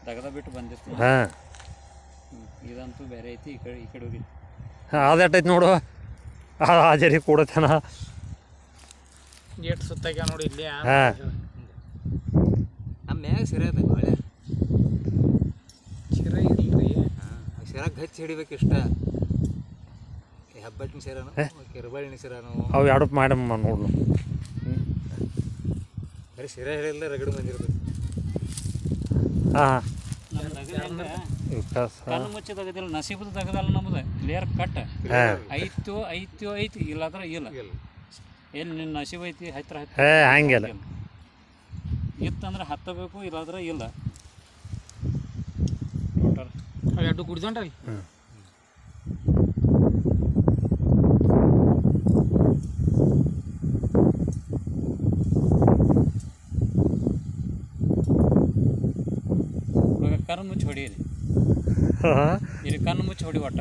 ತಗದ ಬಿಟ್ಟು ಬಂದಿತ್ತು. ಹಾಂ ಇದಂತೂ ಬೇರೆ ಐತಿ. ಈ ಕಡೆ ಹೋಗಿ ಹಾಂ ಅದು ಎಟ್ಟೈತಿ ನೋಡು. ಹಾಜರಿ ಕೊಡತೇನ. ಎಷ್ಟು ಸುತ್ತಾಗ ನೋಡಿ ಇಲ್ಲಿ. ಹಾಂ ನಮ್ಮ ಮ್ಯಾಗ ಸಿರೆ ಅದ ಹೊಳೆ. ಶಿರ ಇಲ್ರಿ. ಸಿರಾಗ ಹಚ್ಚಿ ಹಿಡಿಬೇಕು ಇಷ್ಟ. ಹಬ್ಬಟ್ಟಿನ ಸಿರಾನು ಕಿರಬಾಳಿನ ಸಿರಾನು ಅವು ಎರಡು ಮಾಡಮ್ಮ ನೋಡು. ಬರೀ ಸಿರ ಹಿಡಿಯಲ್ಲ ರಗಡು ಬಂದಿರ್ತದೆ. ಹಾಂ ಕಣ್ಣು ಮುಚ್ಚಿ ತೆಗದಿಲ್ಲ. ನಸೀಬದು ತೆಗದಲ್ಲ ನಮ್ದು ಕ್ಲಿಯರ್ ಕಟ್. ಐತು ಐತಿ ಇಲ್ಲಾದ್ರೆ ಇಲ್ಲ. ಎಲ್ಲಿ ನಿನ್ನ ನಸೀಬ್ ಐತಿ ಹತ್ತಿರ ಹಂಗಿಲ್ಲ. ಇತ್ತಂದ್ರೆ ಹತ್ತಬೇಕು, ಇಲ್ಲಾದ್ರೆ ಇಲ್ಲ. ಅವು ಎರಡು ಕುಡ್ದೊಂಡ್ರಿ. ಕಣ್ಣು ಮುಚ್ಚಿ ಹೊಡೀರಿ. ಇಲ್ಲಿ ಕಣ್ಣು ಮುಚ್ಚಿ ಹೊಡಿ ಒಟ್ಟ.